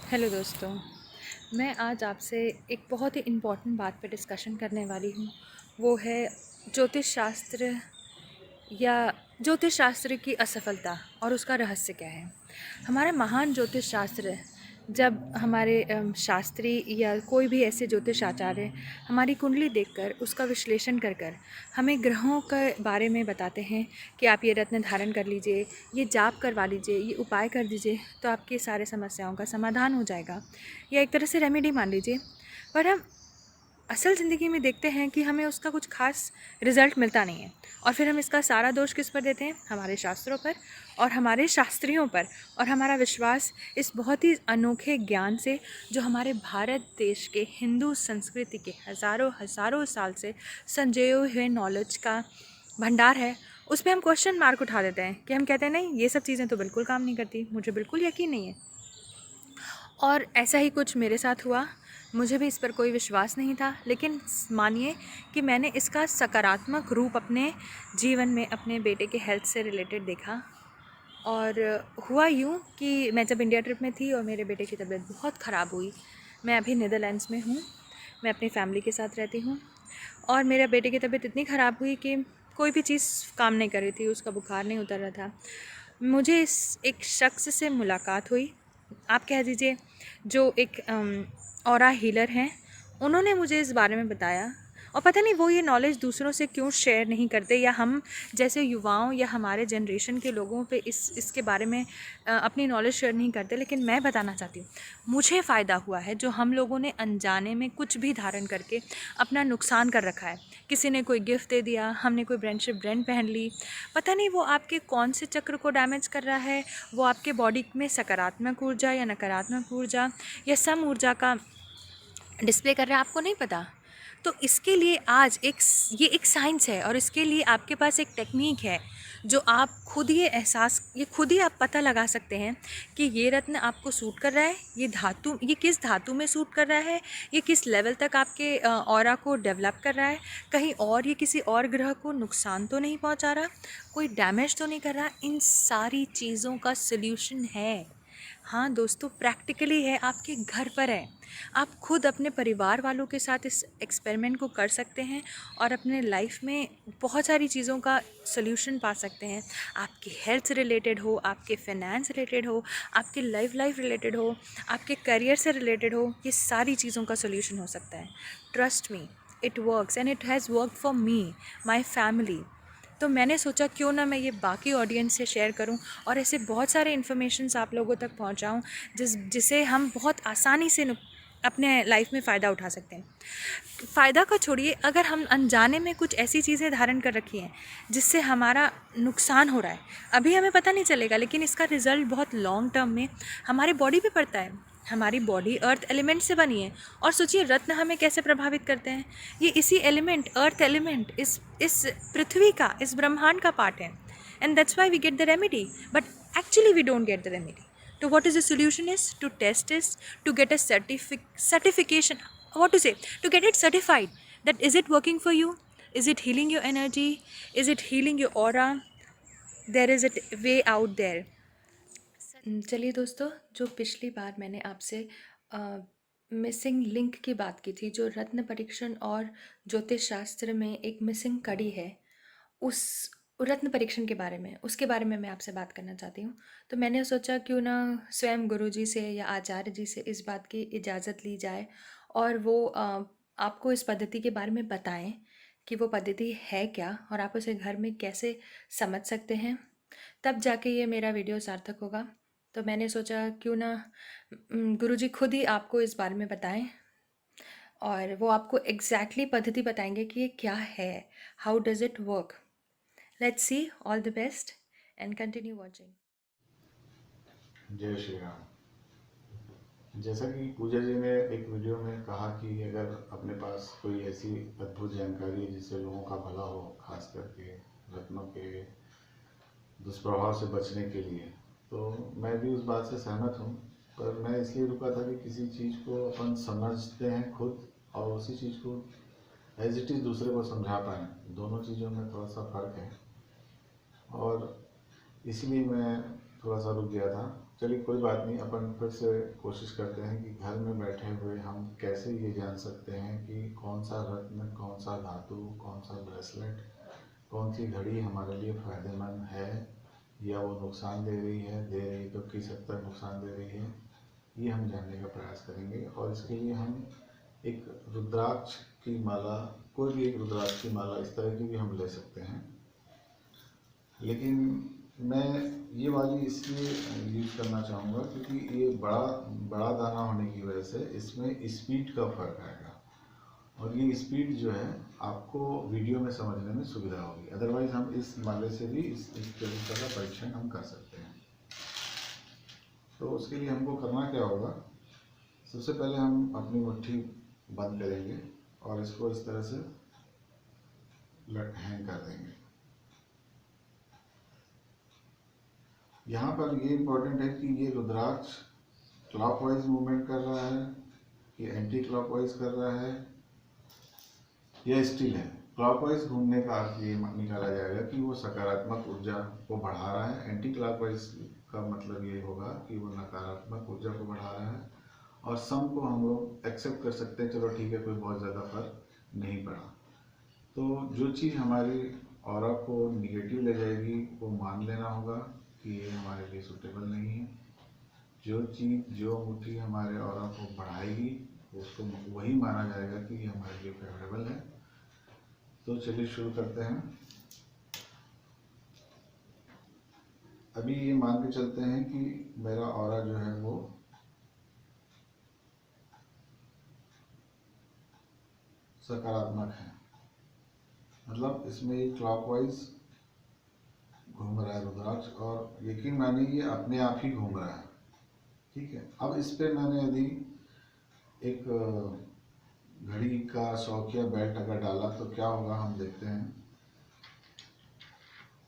Hello दोस्तों। मैं आज आपसे एक बहुत ही इम्पोर्टेंट बात पे डिस्कशन करने वाली हूँ। वो है ज्योतिष शास्त्र या ज्योतिष शास्त्र की असफलता और उसका रहस्य क्या है। हमारा महान ज्योतिष शास्त्र जब हमारे शास्त्री या कोई भी ऐसे ज्योतिष आचार्य हमारी कुंडली देखकर उसका विश्लेषण कर कर हमें ग्रहों के बारे में बताते हैं कि आप ये रत्न धारण कर लीजिए, ये जाप करवा लीजिए, ये उपाय कर दीजिए तो आपकी सारे समस्याओं का समाधान हो जाएगा, या एक तरह से रेमेडी मान लीजिए। पर हम असल ज़िंदगी में देखते हैं कि हमें उसका कुछ खास रिज़ल्ट मिलता नहीं है, और फिर हम इसका सारा दोष किस पर देते हैं? हमारे शास्त्रों पर और हमारे शास्त्रियों पर, और हमारा विश्वास इस बहुत ही अनोखे ज्ञान से जो हमारे भारत देश के हिंदू संस्कृति के हज़ारों हज़ारों साल से संजोए हुए नॉलेज का भंडार है, उस पर हम क्वेश्चन मार्क उठा देते हैं कि हम कहते हैं नहीं, ये सब चीज़ें तो बिल्कुल काम नहीं करती, मुझे बिल्कुल यकीन नहीं है। और ऐसा ही कुछ मेरे साथ हुआ। मुझे भी इस पर कोई विश्वास नहीं था, लेकिन मानिए कि मैंने इसका सकारात्मक रूप अपने जीवन में अपने बेटे के हेल्थ से रिलेटेड देखा। और हुआ यूँ कि मैं जब इंडिया ट्रिप में थी और मेरे बेटे की तबीयत बहुत ख़राब हुई। मैं अभी नीदरलैंड्स में हूँ, मैं अपनी फ़ैमिली के साथ रहती हूँ, और मेरे बेटे की तबीयत इतनी ख़राब हुई कि कोई भी चीज़ काम नहीं कर रही थी, उसका बुखार नहीं उतर रहा था। मुझे इस एक शख्स से मुलाकात हुई, आप कह दीजिए जो एक ऑरा हीलर हैं। उन्होंने मुझे इस बारे में बताया, और पता नहीं वो ये नॉलेज दूसरों से क्यों शेयर नहीं करते, या हम जैसे युवाओं या हमारे जनरेशन के लोगों पे इसके बारे में अपनी नॉलेज शेयर नहीं करते। लेकिन मैं बताना चाहती हूँ, मुझे फ़ायदा हुआ है जो हम लोगों ने अनजाने में कुछ भी धारण करके अपना नुकसान कर रखा है। किसी ने कोई गिफ्ट दे दिया, हमने कोई ब्रांडशिप ब्रांड पहन ली, पता नहीं वो आपके कौन से चक्र को डैमेज कर रहा है, वो आपके बॉडी में सकारात्मक ऊर्जा या नकारात्मक ऊर्जा या सम ऊर्जा का डिस्प्ले कर रहा है, आपको नहीं पता। तो इसके लिए आज ये एक साइंस है, और इसके लिए आपके पास एक टेक्निक है जो आप खुद ये खुद ही आप पता लगा सकते हैं कि ये रत्न आपको सूट कर रहा है, ये किस धातु में सूट कर रहा है, ये किस लेवल तक आपके ऑरा को डेवलप कर रहा है, कहीं और ये किसी और ग्रह को नुकसान तो नहीं पहुंचा रहा, कोई डैमेज तो नहीं कर रहा। इन सारी चीज़ों का सल्यूशन है। हाँ दोस्तों, प्रैक्टिकली है, आपके घर पर है। आप खुद अपने परिवार वालों के साथ इस एक्सपेरिमेंट को कर सकते हैं और अपने लाइफ में बहुत सारी चीज़ों का सल्यूशन पा सकते हैं। आपकी हेल्थ रिलेटेड हो, आपके फाइनेंस रिलेटेड हो, आपके लाइफ रिलेटेड हो, आपके करियर से रिलेटेड हो, ये सारी चीज़ों का सल्यूशन हो सकता है। Trust me, it works and it has work for me, my family. तो मैंने सोचा क्यों ना मैं ये बाकी ऑडियंस से शेयर करूं और ऐसे बहुत सारे इन्फॉर्मेशंस आप लोगों तक पहुंचाऊं जिसे हम बहुत आसानी से अपने लाइफ में फ़ायदा उठा सकते हैं। फ़ायदा का छोड़िए, अगर हम अनजाने में कुछ ऐसी चीज़ें धारण कर रखी हैं जिससे हमारा नुकसान हो रहा है, अभी हमें पता नहीं चलेगा, लेकिन इसका रिज़ल्ट बहुत लॉन्ग टर्म में हमारी बॉडी पे पड़ता है। हमारी बॉडी अर्थ एलिमेंट से बनी है, और सोचिए रत्न हमें कैसे प्रभावित करते हैं। ये इसी एलिमेंट, अर्थ एलिमेंट, इस पृथ्वी का, इस ब्रह्मांड का पार्ट है। And that's why we get the remedy, but actually we don't get the remedy. So what is the solution is to test this, to get a certification, what to say, to get it certified, that is it working for you, is it healing your energy, is it healing your aura, there is a way out there. चलिए दोस्तों, जो पिछली बार मैंने आपसे missing link की बात की थी, जो रत्न परीक्षण और ज्योतिष शास्त्र में एक मिसिंग कड़ी है, उस रत्न परीक्षण के बारे में, उसके बारे में मैं आपसे बात करना चाहती हूँ। तो मैंने सोचा क्यों ना स्वयं गुरुजी से या आचार्य जी से इस बात की इजाज़त ली जाए, और वो आपको इस पद्धति के बारे में बताएं कि वो पद्धति है क्या और आप उसे घर में कैसे समझ सकते हैं। तब जाके ये मेरा वीडियो सार्थक होगा। तो मैंने सोचा क्यों ना गुरुजी खुद ही आपको इस बारे में बताएं, और वो आपको एग्जैक्टली पद्धति बताएंगे कि ये क्या है, how does it work. Let's see, all the best and continue watching. जय श्री राम। जैसा कि पूजा जी ने एक वीडियो में कहा कि अगर अपने पास कोई ऐसी अद्भुत जानकारी है जिससे लोगों का भला हो, खास करके रत्नों के दुष्प्रभाव से बचने के लिए, तो मैं भी उस बात से सहमत हूँ। पर मैं इसलिए रुका था कि किसी चीज़ को अपन समझते हैं खुद, और उसी चीज़ को एज इट इज़ दूसरे को समझा पाएँ, दोनों चीज़ों में थोड़ा सा फ़र्क है। और इसलिए मैं थोड़ा सा रुक गया था। चलिए कोई बात नहीं, अपन फिर से कोशिश करते हैं कि घर में बैठे हुए हम कैसे ये जान सकते हैं कि कौन सा रत्न, कौन सा धातु, कौन सा ब्रेसलेट, कौन सी घड़ी हमारे लिए फ़ायदेमंद है या वो नुकसान दे रही है, दे रही तो किस हद तक नुकसान दे रही है, ये हम जानने का प्रयास करेंगे। और इसके लिए हम एक रुद्राक्ष की माला, कोई भी एक रुद्राक्ष की माला इस तरह की भी हम ले सकते हैं। लेकिन मैं ये वाली इसलिए यूज़ करना चाहूँगा क्योंकि ये बड़ा बड़ा दाना होने की वजह से इसमें स्पीड का फ़र्क आएगा, और ये स्पीड जो है आपको वीडियो में समझने में सुविधा होगी। अदरवाइज़ हम इस माले से भी इस तरीके का परीक्षण हम कर सकते हैं। तो उसके लिए हमको करना क्या होगा, सबसे पहले हम अपनी मुट्ठी बंद करेंगे और इसको इस तरह से हैंग कर देंगे। यहाँ पर ये इम्पोर्टेंट है कि ये रुद्राक्ष क्लॉकवाइज मूवमेंट कर रहा है, ये एंटी क्लॉकवाइज कर रहा है, यह स्टिल है। क्लॉकवाइज घूमने का अर्थ ये निकाला जाएगा कि वो सकारात्मक ऊर्जा को बढ़ा रहा है, एंटी क्लॉकवाइज का मतलब ये होगा कि वो नकारात्मक ऊर्जा को बढ़ा रहा है। और सम को हम लोग एक्सेप्ट कर सकते हैं, चलो ठीक है, कोई बहुत ज़्यादा फर्क नहीं पड़ा। तो जो चीज़ हमारी ऑरा को निगेटिव ले जाएगी वो मान लेना होगा कि ये हमारे लिए सूटेबल नहीं है। जो चीज़, जो मुट्ठी हमारे ऑरा को बढ़ाएगी उसको वही माना जाएगा कि ये हमारे लिए फेवरेबल है। तो चलिए शुरू करते हैं। अभी ये मान के चलते हैं कि मेरा ऑरा जो है वो सकारात्मक है, मतलब इसमें ये क्लॉकवाइज घूम रहा है रुद्राक्ष, और यकीन मानिए ये अपने आप ही घूम रहा है। ठीक है, अब इस पे मैंने यदि एक घड़ी का शौक या बेल्ट अगर डाला तो क्या होगा हम देखते हैं।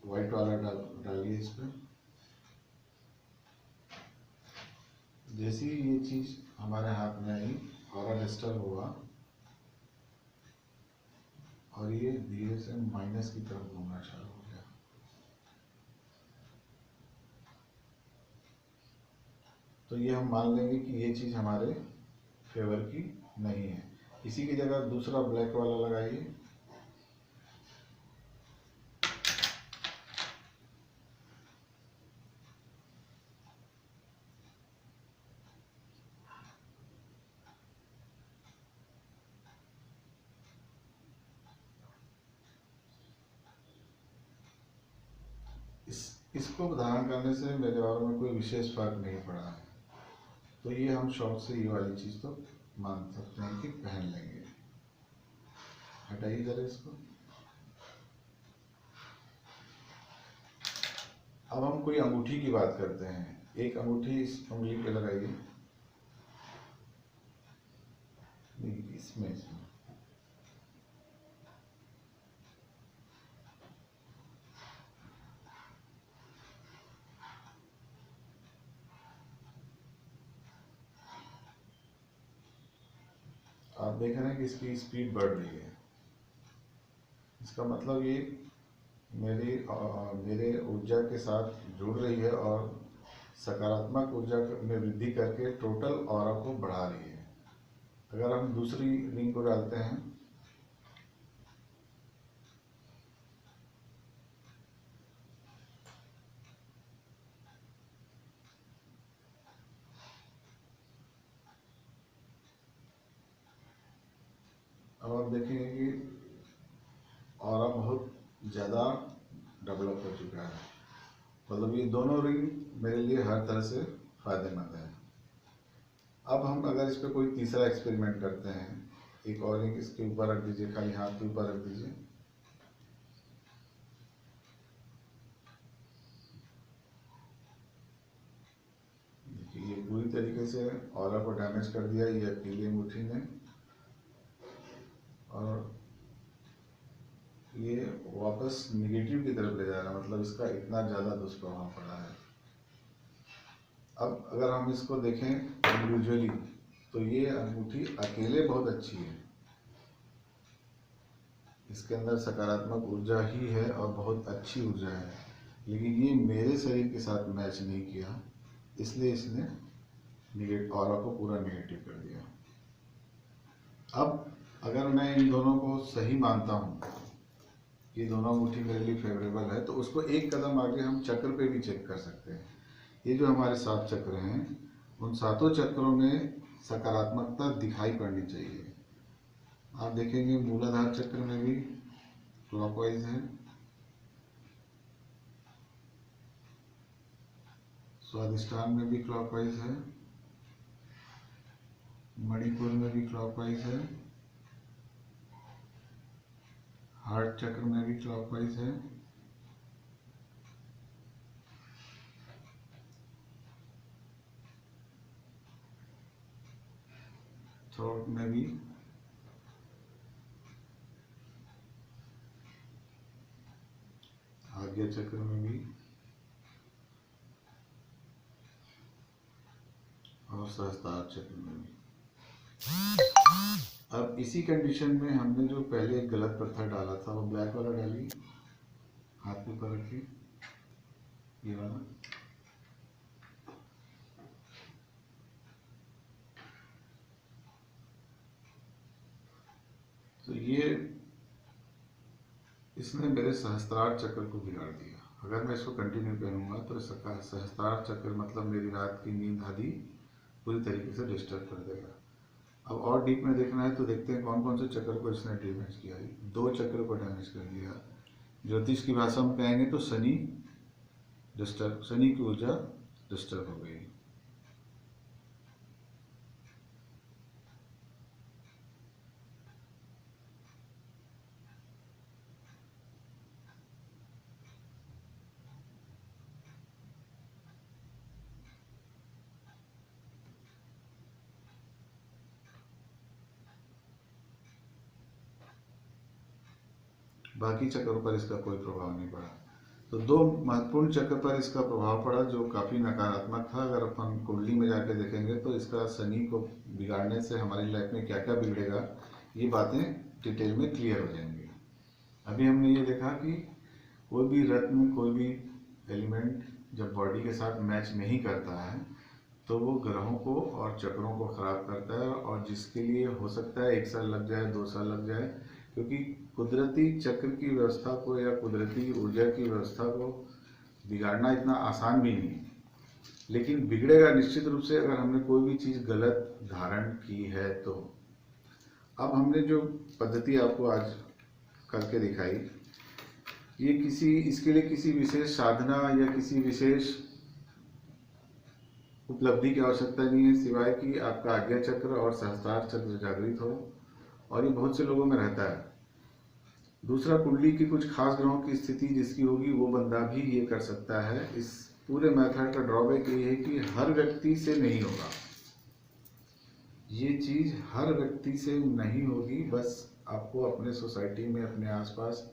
वाइट वाला डालिए इस पर। जैसे ही ये चीज़ हमारे हाथ में आई, ऑरा डिस्टर्ब हुआ और ये धीरे से माइनस की तरफ घूमना चालू हो गया। तो ये हम मान लेंगे कि ये चीज़ हमारे फेवर की नहीं है। इसी की जगह दूसरा ब्लैक वाला लगाइए। इसको धारण करने से मेरे और में कोई विशेष फर्क नहीं पड़ा है। तो ये हम शौक से ये वाली चीज़ तो मान सकते हैं कि पहन लेंगे। हटाइए जरा इसको। अब हम कोई अंगूठी की बात करते हैं। एक अंगूठी इस उंगली पे लगाइए, इसमें आप देख रहे हैं कि इसकी स्पीड बढ़ रही है। इसका मतलब ये मेरे ऊर्जा के साथ जुड़ रही है और सकारात्मक ऊर्जा में वृद्धि करके टोटल ऑरा को बढ़ा रही है। अगर हम दूसरी रिंग को डालते हैं, अब आप देखेंगे कि ऑरा बहुत ज़्यादा डेवलप हो चुका है। मतलब ये दोनों रिंग मेरे लिए हर तरह से फ़ायदेमंद है। अब हम अगर इस पर कोई तीसरा एक्सपेरिमेंट करते हैं, एक और रिंग इसके ऊपर रख दीजिए, खाली हाथ के ऊपर रख दीजिए। देखिए ये पूरी तरीके से ऑरा को डैमेज कर दिया ये अकेली अंगूठी ने, और ये वापस निगेटिव की तरफ ले जा रहा है। मतलब इसका इतना ज़्यादा दुष्प्रभाव पड़ा है। अब अगर हम इसको देखें इंडिविजुअली तो ये अंगूठी अकेले बहुत अच्छी है, इसके अंदर सकारात्मक ऊर्जा ही है और बहुत अच्छी ऊर्जा है, लेकिन ये मेरे शरीर के साथ मैच नहीं किया, इसलिए इसने ऑरा को पूरा नेगेटिव कर दिया। अब अगर मैं इन दोनों को सही मानता हूँ, ये दोनों अंगूठी मेरे लिए फेवरेबल है, तो उसको एक कदम आगे हम चक्र पे भी चेक कर सकते हैं। ये जो हमारे 7 चक्र हैं, उन 7 चक्रों में सकारात्मकता दिखाई पड़नी चाहिए। आप देखेंगे मूलाधार चक्र में भी क्लॉकवाइज है, स्वादिष्टान में भी क्लॉकवाइज है, मणिपुर में भी क्लॉकवाइज है, हार्ट चक्र में भी क्लॉकवाइज है, थ्रोट में भी, आज्ञा चक्र में भी, और सहस्त्रार चक्र में भी। अब इसी कंडीशन में हमने जो पहले एक गलत पत्थर डाला था, वो ब्लैक वाला डाली, हाथ के ऊपर रखिए, ये वाला। तो ये इसने मेरे सहस्त्रार चक्र को बिगाड़ दिया। अगर मैं इसको कंटिन्यू करूँगा तो सहस्त्रार चक्र मतलब मेरी रात की नींद आदि पूरी तरीके से डिस्टर्ब कर देगा। अब और डीप में देखना है तो देखते हैं कौन कौन से चक्र को इसने डैमेज किया है। 2 चक्र को डैमेज कर दिया। ज्योतिष की भाषा में कहेंगे तो शनि की ऊर्जा डिस्टर्ब हो गई। बाकी चक्रों पर इसका कोई प्रभाव नहीं पड़ा। तो 2 महत्वपूर्ण चक्र पर इसका प्रभाव पड़ा जो काफ़ी नकारात्मक था। अगर अपन कुंडली में जाके देखेंगे तो इसका शनि को बिगाड़ने से हमारी लाइफ में क्या क्या बिगड़ेगा, ये बातें डिटेल में क्लियर हो जाएंगी। अभी हमने ये देखा कि कोई भी रत्न, कोई भी एलिमेंट जब बॉडी के साथ मैच नहीं करता है तो वो ग्रहों को और चक्रों को खराब करता है, और जिसके लिए हो सकता है 1 साल लग जाए, 2 साल लग जाए, क्योंकि कुदरती चक्र की व्यवस्था को या कुदरती ऊर्जा की व्यवस्था को बिगाड़ना इतना आसान भी नहीं है। लेकिन बिगड़ेगा निश्चित रूप से अगर हमने कोई भी चीज़ गलत धारण की है तो। अब हमने जो पद्धति आपको आज करके दिखाई, ये इसके लिए किसी विशेष साधना या किसी विशेष उपलब्धि की आवश्यकता नहीं है, सिवाय कि आपका आज्ञा चक्र और सहस्त्रार चक्र जागृत हो, और ये बहुत से लोगों में रहता है। दूसरा, कुंडली की कुछ खास ग्रहों की स्थिति जिसकी होगी वो बंदा भी ये कर सकता है। इस पूरे मेथड का ड्रॉबैक ये है कि हर व्यक्ति से नहीं होगा, ये चीज़ हर व्यक्ति से नहीं होगी। बस आपको अपने सोसाइटी में, अपने आसपास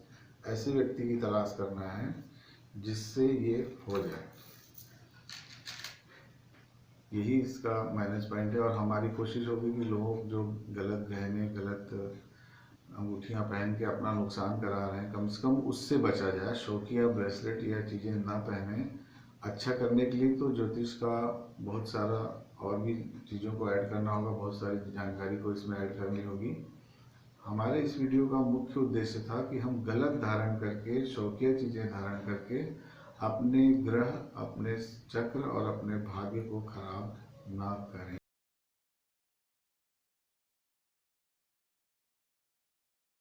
ऐसे व्यक्ति की तलाश करना है जिससे ये हो जाए। यही इसका माइनस पॉइंट है। और हमारी कोशिश होगी कि लोग जो गलत गहने, गलत अंगूठियाँ पहन के अपना नुकसान करा रहे हैं, कम से कम उससे बचा जाए। शौकिया ब्रेसलेट या चीज़ें ना पहने। अच्छा करने के लिए तो ज्योतिष का बहुत सारा और भी चीज़ों को ऐड करना होगा, बहुत सारी जानकारी को इसमें ऐड करनी होगी। हमारे इस वीडियो का मुख्य उद्देश्य था कि हम गलत धारण करके, शौकिया चीज़ें धारण करके अपने ग्रह, अपने चक्र और अपने भाग्य को खराब ना करें।